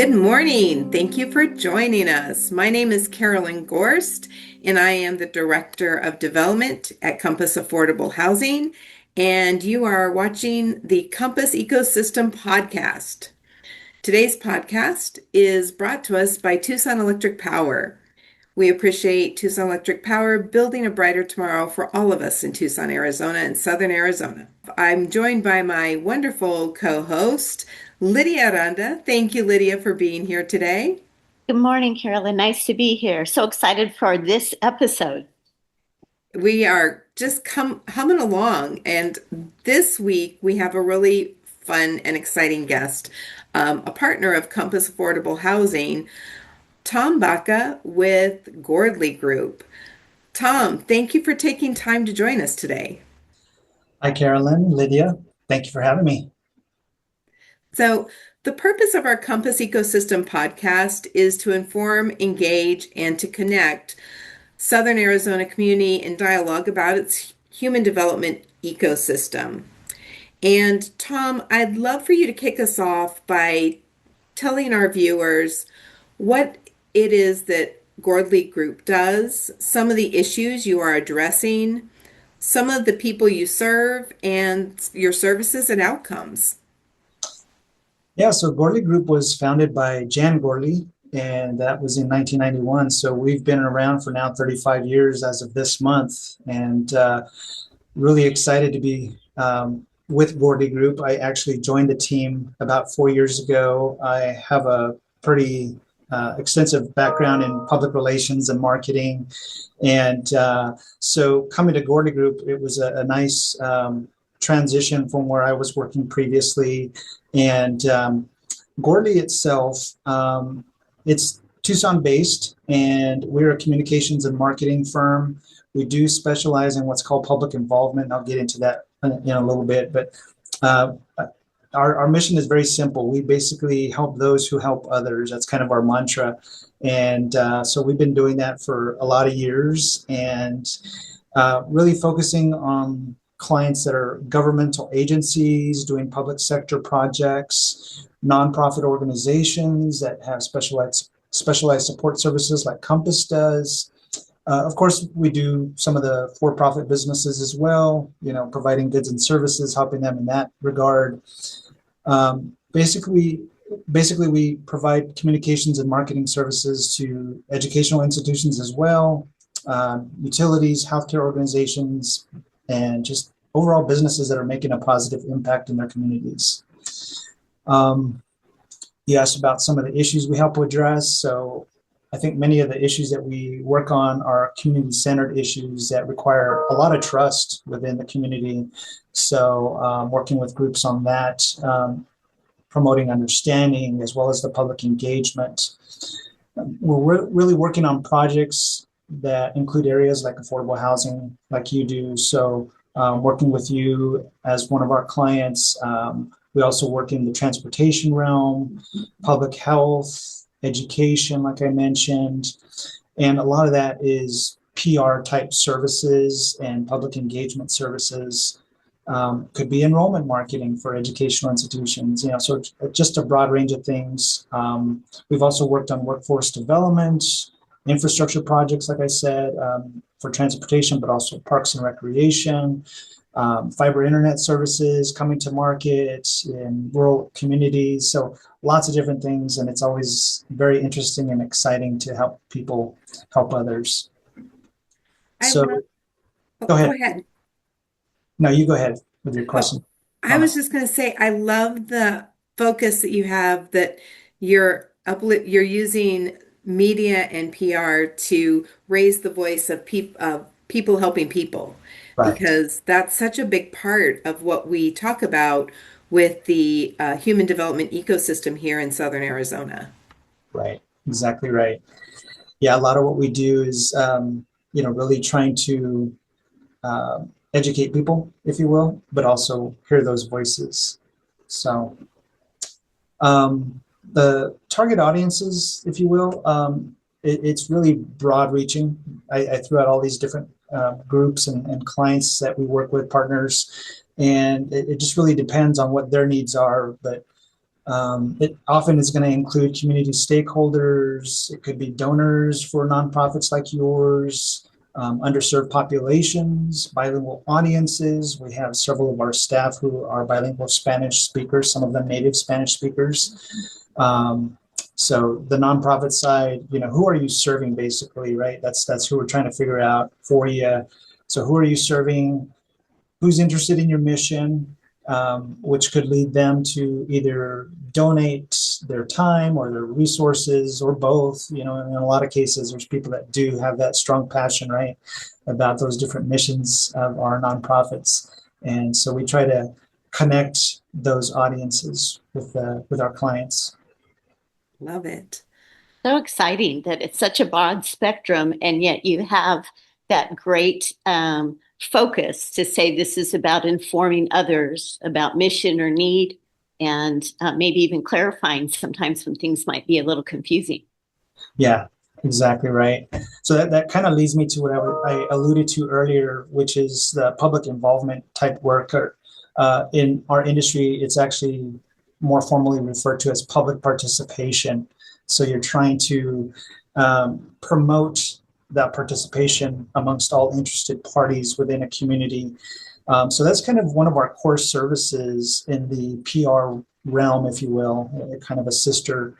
Good morning. Thank you for joining us. My name is Carolyn Gorst, and I am the Director of Development at Compass Affordable Housing. And you are watching the Compass Ecosystem Podcast. Today's podcast is brought to us by Tucson Electric Power. We appreciate Tucson Electric Power building a brighter tomorrow for all of us in Tucson, Arizona and Southern Arizona. I'm joined by my wonderful co-host, Lydia Aranda. Thank you, Lydia, for being here today. Good morning, Carolyn. Nice to be here. So excited for this episode. We are just humming along, and this week we have a really fun and exciting guest, a partner of Compass Affordable Housing, Tom Baca with Gordley Group. Tom, thank you for taking time to join us today. Hi, Carolyn, Lydia. Thank you for having me. So, the purpose of our Compass Ecosystem podcast is to inform, engage, and to connect Southern Arizona community in dialogue about its human development ecosystem. And Tom, I'd love for you to kick us off by telling our viewers what it is that Gordley Group does, some of the issues you are addressing, some of the people you serve, and your services and outcomes. Yeah, so Gordley Group was founded by Jan Gordley, and that was in 1991. So we've been around for now 35 years as of this month, and really excited to be with Gordley Group. I actually joined the team about 4 years ago. I have a pretty extensive background in public relations and marketing. And so coming to Gordley Group, it was a nice transition from where I was working previously. And Gordley itself, it's Tucson-based, and we're a communications and marketing firm. We do specialize in what's called public involvement, and I'll get into that in a little bit. But our mission is very simple. We basically help those who help others. That's kind of our mantra. And so we've been doing that for a lot of years, and really focusing on clients that are governmental agencies doing public sector projects, nonprofit organizations that have specialized support services like Compass does. Of course, we do some of the for-profit businesses as well, providing goods and services, helping them in that regard. Basically, we provide communications and marketing services to educational institutions as well, utilities, healthcare organizations, and just overall businesses that are making a positive impact in their communities. You asked about some of the issues we help address. So I think many of the issues that we work on are community-centered issues that require a lot of trust within the community. So working with groups on that, promoting understanding as well as the public engagement. We're really working on projects that include areas like affordable housing, like you do. So working with you as one of our clients. We also work in the transportation realm, public health, education, like I mentioned. And a lot of that is PR type services and public engagement services. Could be enrollment marketing for educational institutions, so just a broad range of things. We've also worked on workforce development, infrastructure projects, like I said, for transportation, but also parks and recreation, fiber internet services coming to market in rural communities. So lots of different things. And it's always very interesting and exciting to help people help others. Go ahead. Go ahead. No, you go ahead with your question. I was just going to say, I love the focus that you have, that you're using media and PR to raise the voice of people helping people, Right. Because that's such a big part of what we talk about with the human development ecosystem here in Southern Arizona. Right. Exactly right. Yeah, a lot of what we do is, really trying to educate people, if you will, but also hear those voices. So the target audiences, if you will, it's really broad reaching. I threw out all these different groups and clients that we work with, partners, and it just really depends on what their needs are. But It often is going to include community stakeholders. It could be donors for nonprofits like yours, underserved populations, bilingual audiences. We have several of our staff who are bilingual Spanish speakers, some of them native Spanish speakers. So the nonprofit side, who are you serving basically, right? That's who we're trying to figure out for you. So who are you serving? Who's interested in your mission, which could lead them to either donate their time or their resources or both. In a lot of cases, there's people that do have that strong passion, right, about those different missions of our nonprofits. And so we try to connect those audiences with our clients. Love it. So exciting that it's such a broad spectrum, and yet you have that great focus to say this is about informing others about mission or need, and maybe even clarifying sometimes when things might be a little confusing. Yeah, exactly right. So that kind of leads me to what I alluded to earlier, which is the public involvement type work. Or, in our industry, it's actually more formally referred to as public participation. So you're trying to promote that participation amongst all interested parties within a community. So that's kind of one of our core services in the PR realm, if you will, kind of a sister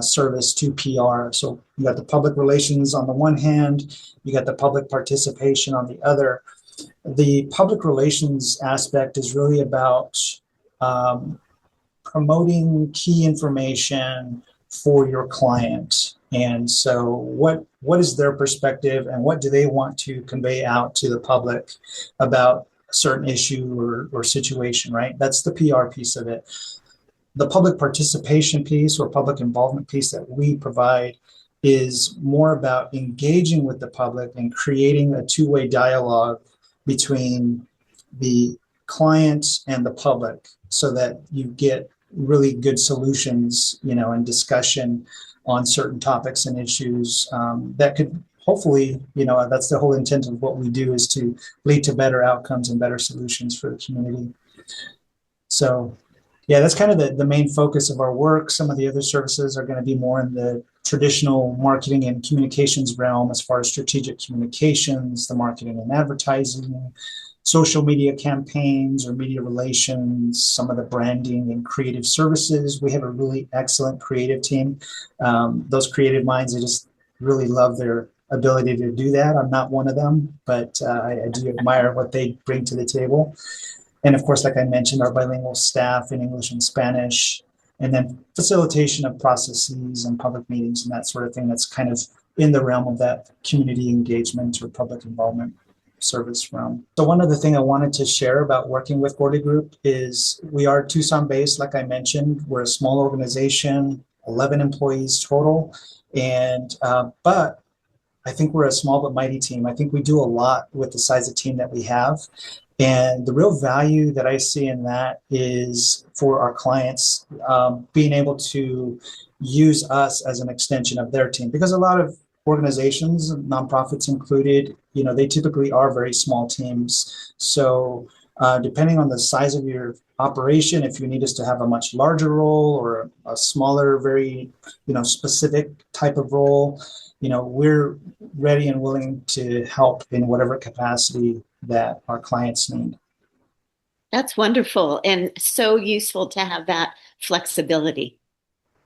service to PR. So you got the public relations on the one hand, you got the public participation on the other. The public relations aspect is really about um, promoting key information for your client. And so what is their perspective and what do they want to convey out to the public about a certain issue or situation, right? That's the PR piece of it. The public participation piece or public involvement piece that we provide is more about engaging with the public and creating a two-way dialogue between the client and the public so that you get really good solutions, and discussion on certain topics and issues that could hopefully, that's the whole intent of what we do, is to lead to better outcomes and better solutions for the community. So yeah, that's kind of the main focus of our work. Some of the other services are going to be more in the traditional marketing and communications realm, as far as strategic communications, the marketing and advertising, social media campaigns or media relations, some of the branding and creative services. We have a really excellent creative team. Those creative minds, I just really love their ability to do that. I'm not one of them, but I do admire what they bring to the table. And of course, like I mentioned, our bilingual staff in English and Spanish, and then facilitation of processes and public meetings and that sort of thing. That's kind of in the realm of that community engagement or public involvement service realm. So one other thing I wanted to share about working with Gordley Group is we are Tucson based, like I mentioned. We're a small organization, 11 employees total. And but I think we're a small but mighty team. I think we do a lot with the size of team that we have. And the real value that I see in that is for our clients being able to use us as an extension of their team. Because a lot of organizations, nonprofits included, they typically are very small teams. So depending on the size of your operation, if you need us to have a much larger role or a smaller, very, specific type of role, we're ready and willing to help in whatever capacity that our clients need. That's wonderful and so useful to have that flexibility.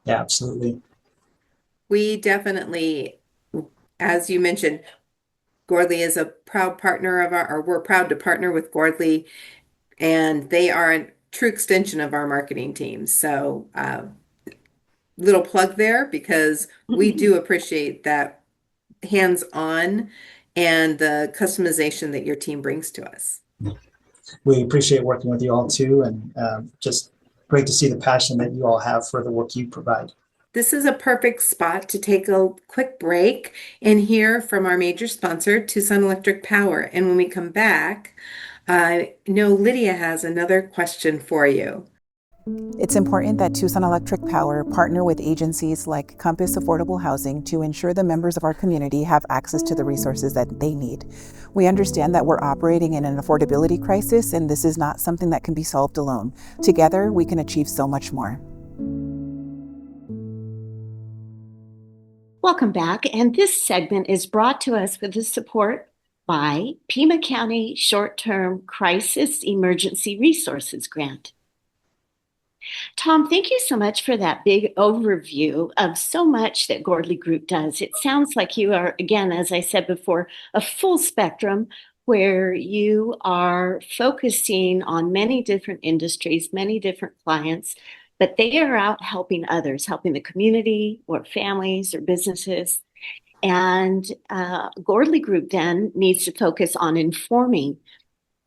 Yeah, absolutely. We definitely, as you mentioned, Gordley is a proud partner of our, or we're proud to partner with Gordley, and they are a true extension of our marketing team. So, little plug there because we do appreciate that hands-on and the customization that your team brings to us. We appreciate working with you all too, and just great to see the passion that you all have for the work you provide. This is a perfect spot to take a quick break and hear from our major sponsor, Tucson Electric Power. And when we come back, I know Lydia has another question for you. It's important that Tucson Electric Power partner with agencies like Compass Affordable Housing to ensure the members of our community have access to the resources that they need. We understand that we're operating in an affordability crisis, and this is not something that can be solved alone. Together, we can achieve so much more. Welcome back. And this segment is brought to us with the support by Pima County Short-Term Crisis Emergency Resources Grant. Tom, thank you so much for that big overview of so much that Gordley Group does. It sounds like you are, again, as I said before, a full spectrum where you are focusing on many different industries, many different clients, but they are out helping others, helping the community or families or businesses. And Gordley Group then needs to focus on informing.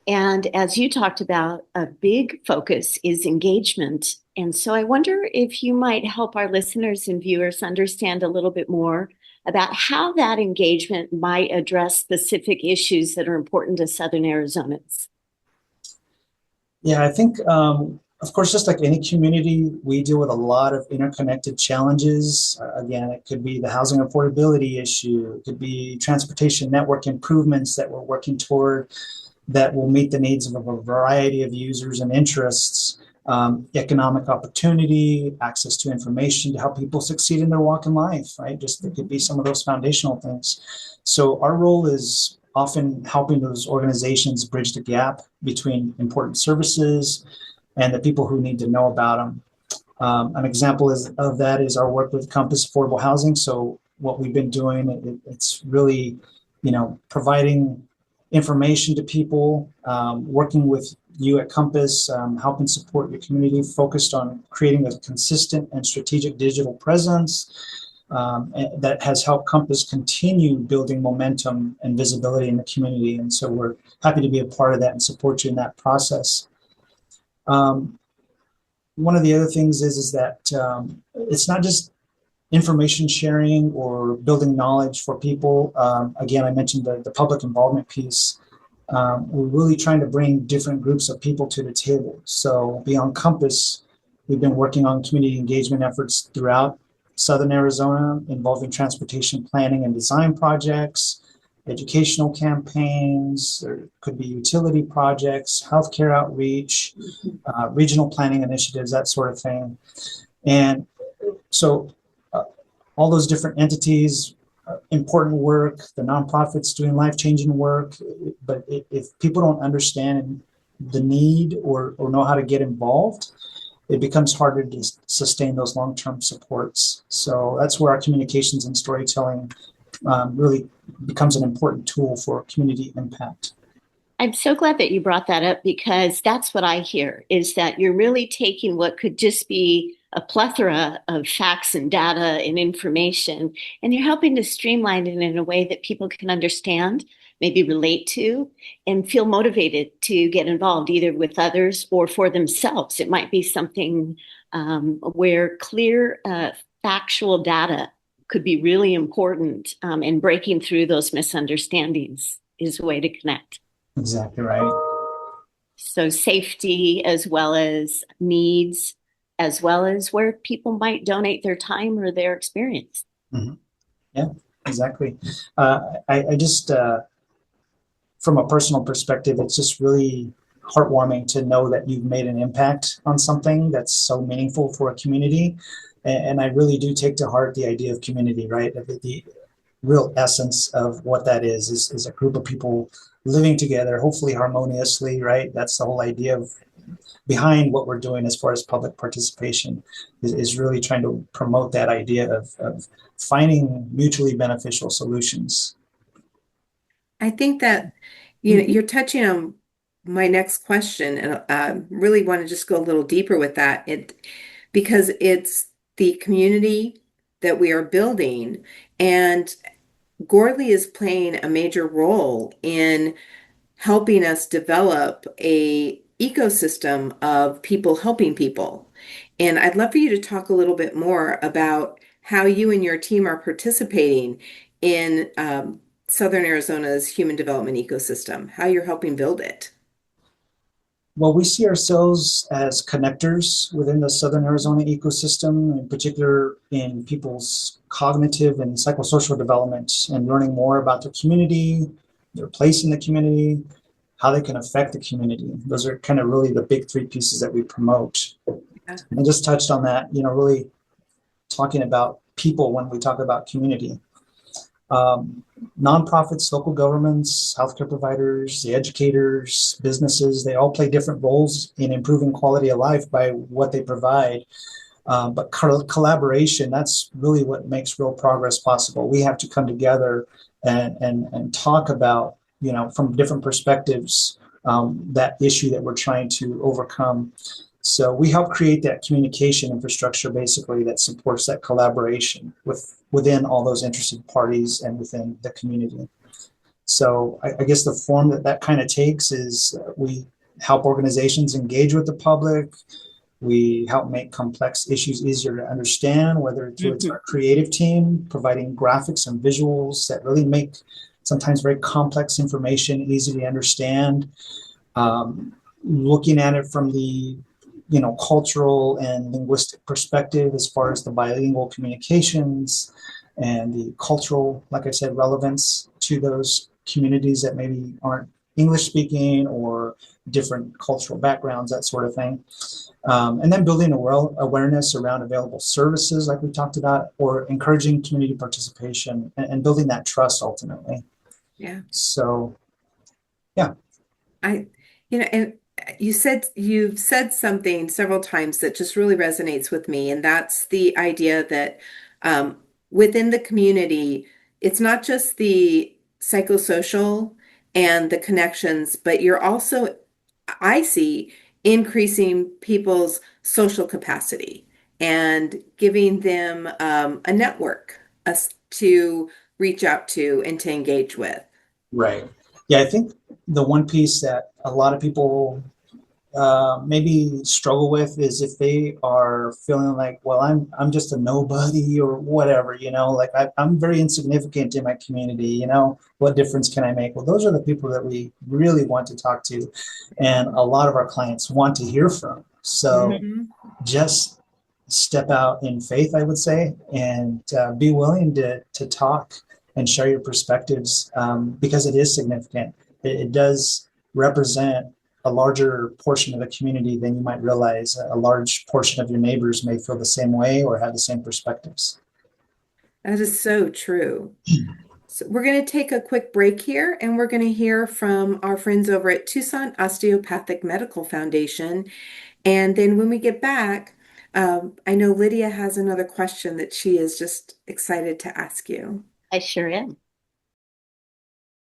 And as you talked about, a big focus is engagement. And so I wonder if you might help our listeners and viewers understand a little bit more about how that engagement might address specific issues that are important to Southern Arizonans. Yeah, I think, of course, just like any community, we deal with a lot of interconnected challenges. Again, it could be the housing affordability issue, it could be transportation network improvements that we're working toward that will meet the needs of a variety of users and interests, economic opportunity, access to information to help people succeed in their walk in life, right? Just it could be some of those foundational things. So our role is often helping those organizations bridge the gap between important services and the people who need to know about them. An example of that is our work with Compass Affordable Housing. So what we've been doing, it's really, providing information to people, working with you at Compass, helping support your community, focused on creating a consistent and strategic digital presence that has helped Compass continue building momentum and visibility in the community. And so we're happy to be a part of that and support you in that process. One of the other things is that it's not just information sharing or building knowledge for people. Again, I mentioned the public involvement piece. We're really trying to bring different groups of people to the table. So beyond Compass, we've been working on community engagement efforts throughout Southern Arizona involving transportation planning and design projects, educational campaigns, there could be utility projects, healthcare outreach, regional planning initiatives, that sort of thing. And so all those different entities, important work, the nonprofits doing life-changing work, but if people don't understand the need or know how to get involved, it becomes harder to sustain those long-term supports. So that's where our communications and storytelling really becomes an important tool for community impact. I'm so glad that you brought that up because that's what I hear is that you're really taking what could just be a plethora of facts and data and information, and you're helping to streamline it in a way that people can understand, maybe relate to, and feel motivated to get involved either with others or for themselves. It might be something where clear, factual data could be really important, and breaking through those misunderstandings is a way to connect. Exactly right. So safety as well as needs, as well as where people might donate their time or their experience. Mm-hmm. Yeah, exactly. I just, from a personal perspective, it's just really heartwarming to know that you've made an impact on something that's so meaningful for a community. And I really do take to heart the idea of community, right? The real essence of what that is a group of people living together, hopefully harmoniously, right? That's the whole idea of behind what we're doing as far as public participation is really trying to promote that idea of finding mutually beneficial solutions. I think that you're touching on my next question, and really want to just go a little deeper with that. Because it's the community that we are building, and Gordley is playing a major role in helping us develop a ecosystem of people helping people. And I'd love for you to talk a little bit more about how you and your team are participating in Southern Arizona's human development ecosystem, how you're helping build it. Well, we see ourselves as connectors within the Southern Arizona ecosystem, in particular in people's cognitive and psychosocial development and learning more about their community, their place in the community, how they can affect the community. Those are kind of really the big three pieces that we promote. Yeah. And just touched on that, really talking about people when we talk about community. Nonprofits, local governments, healthcare providers, the educators, businesses, they all play different roles in improving quality of life by what they provide. But collaboration, that's really what makes real progress possible. We have to come together and talk about, from different perspectives, that issue that we're trying to overcome. So we help create that communication infrastructure, basically, that supports that collaboration within all those interested parties and within the community. So I guess the form that kind of takes is we help organizations engage with the public. We help make complex issues easier to understand, whether it's our creative team providing graphics and visuals that really make sometimes very complex information easy to understand. Looking at it from the cultural and linguistic perspective as far as the bilingual communications and the cultural, like I said, relevance to those communities that maybe aren't English speaking or different cultural backgrounds, that sort of thing. And then building awareness around available services like we talked about, or encouraging community participation and building that trust ultimately. Yeah. So, yeah. And you've said something several times that just really resonates with me, and that's the idea that within the community, it's not just the psychosocial and the connections, but you're also, I see, increasing people's social capacity and giving them a network to reach out to and to engage with. Right. Yeah, I think the one piece that a lot of people maybe struggle with is if they are feeling like, well, I'm just a nobody or whatever, like I'm very insignificant in my community, what difference can I make? Well, those are the people that we really want to talk to, and a lot of our clients want to hear from. So just step out in faith, I would say, and be willing to talk and share your perspectives, because it is significant. It does represent a larger portion of the community than you might realize. A large portion of your neighbors may feel the same way or have the same perspectives. That is so true. So we're going to take a quick break here, and we're going to hear from our friends over at Tucson Osteopathic Medical Foundation. And then when we get back, I know Lydia has another question that she is just excited to ask you. I sure am.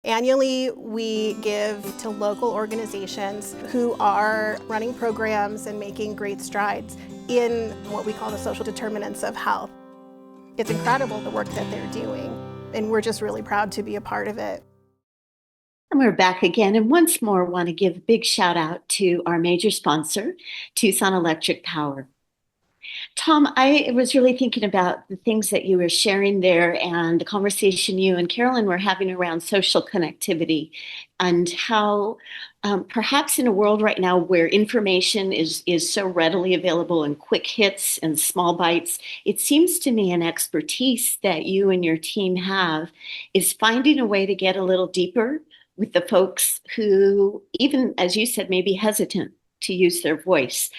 Annually, we give to local organizations who are running programs and making great strides in what we call the social determinants of health. It's incredible the work that they're doing, and we're just really proud to be a part of it. And we're back again, and once more want to give a big shout out to our major sponsor, Tucson Electric Power. Tom, I was really thinking about the things that you were sharing there and the conversation you and Carolyn were having around social connectivity and how perhaps in a world right now where information is so readily available in quick hits and small bites, it seems to me an expertise that you and your team have is finding a way to get a little deeper with the folks who, even as you said, may be hesitant to use their voice.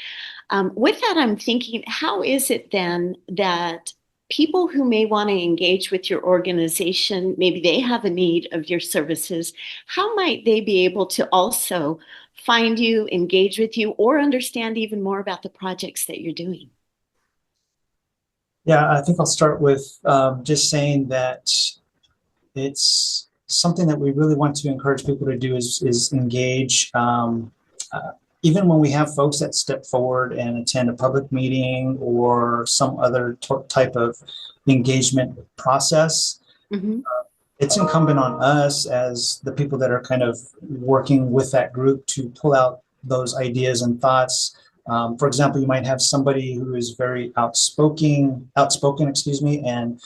With that, I'm thinking, how is it then that people who may want to engage with your organization, maybe they have a need of your services, how might they be able to also find you, engage with you, or understand even more about the projects that you're doing? Yeah, I think I'll start with just saying that it's something that we really want to encourage people to do is engage. Even when we have folks that step forward and attend a public meeting or some other type of engagement process, it's incumbent on us as the people that are kind of working with that group to pull out those ideas and thoughts. For example, you might have somebody who is very outspoken, and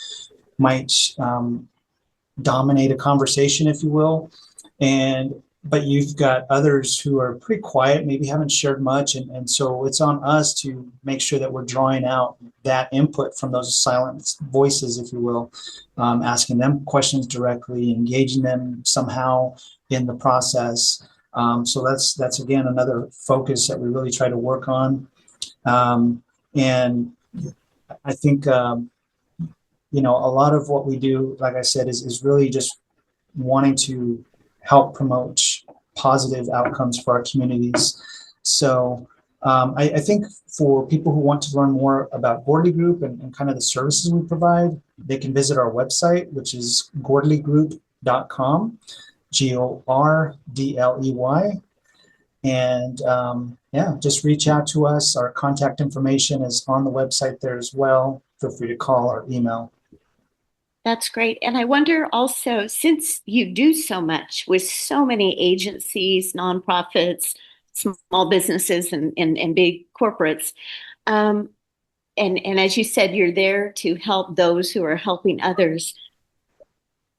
might dominate a conversation, if you will. And but you've got others who are pretty quiet, maybe haven't shared much. And so it's on us to make sure that we're drawing out that input from those silent voices, if you will, asking them questions directly, engaging them somehow in the process. So that's again another focus that we really try to work on. And I think a lot of what we do, like I said, is really just wanting to help promote positive outcomes for our communities. So I think for people who want to learn more about Gordley Group and kind of the services we provide, they can visit our website, which is gordleygroup.com, GORDLEY. And yeah, just reach out to us. Our contact information is on the website there as well. Feel free to call or email. That's great. And I wonder also, since you do so much with so many agencies, nonprofits, small businesses, and big corporates, um, and as you said, you're there to help those who are helping others.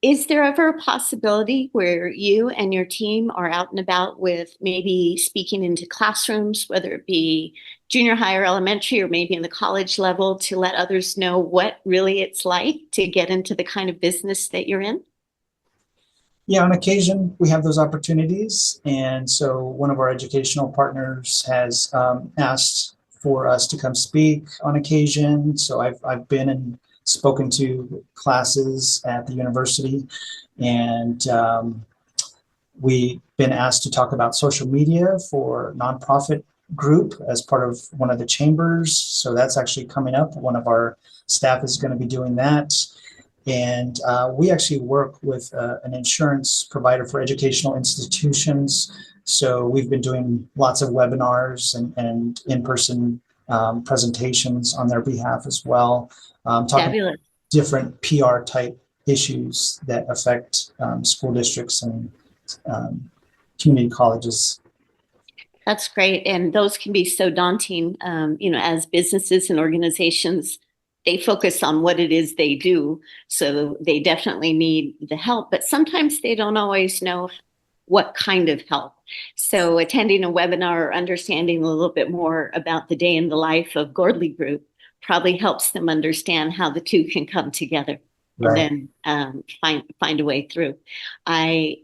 Is there ever a possibility where you and your team are out and about with maybe speaking into classrooms, whether it be junior high or elementary, or maybe in the college level, to let others know what really it's like to get into the kind of business that you're in? Yeah, on occasion we have those opportunities. And so one of our educational partners has asked for us to come speak on occasion. So I've been and spoken to classes at the university, and we've been asked to talk about social media for nonprofit group as part of one of the chambers. So that's actually coming up. One of our staff is going to be doing that. And we actually work with an insurance provider for educational institutions. So we've been doing lots of webinars and in-person presentations on their behalf as well, talking Fabulous. different PR type issues that affect school districts and community colleges. That's great. And those can be so daunting, as businesses and organizations, they focus on what it is they do. So they definitely need the help, but sometimes they don't always know what kind of help. So attending a webinar or understanding a little bit more about the day in the life of Gordley Group probably helps them understand how the two can come together. Right. And then find a way through. I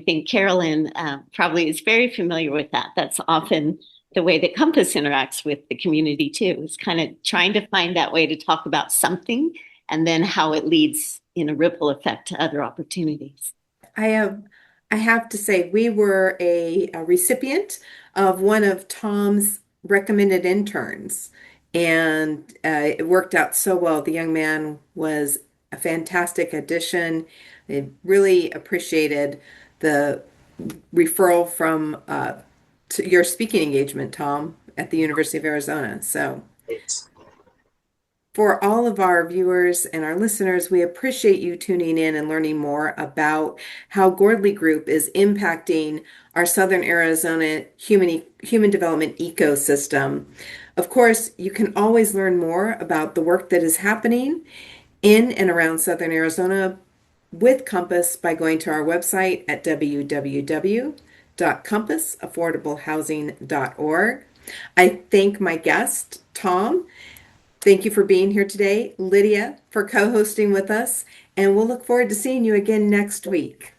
think Carolyn probably is very familiar with that. That's often the way that Compass interacts with the community too, is kind of trying to find that way to talk about something and then how it leads in a ripple effect to other opportunities. I have to say, we were a recipient of one of Tom's recommended interns, and it worked out so well. The young man was a fantastic addition. They really appreciated the referral from to your speaking engagement, Tom, at the University of Arizona. So, for all of our viewers and our listeners, we appreciate you tuning in and learning more about how Gordley Group is impacting our Southern Arizona human development ecosystem. Of course, you can always learn more about the work that is happening in and around Southern Arizona with Compass by going to our website at www.compassaffordablehousing.org. I thank my guest, Tom. Thank you for being here today, Lydia, for co-hosting with us, and we'll look forward to seeing you again next week.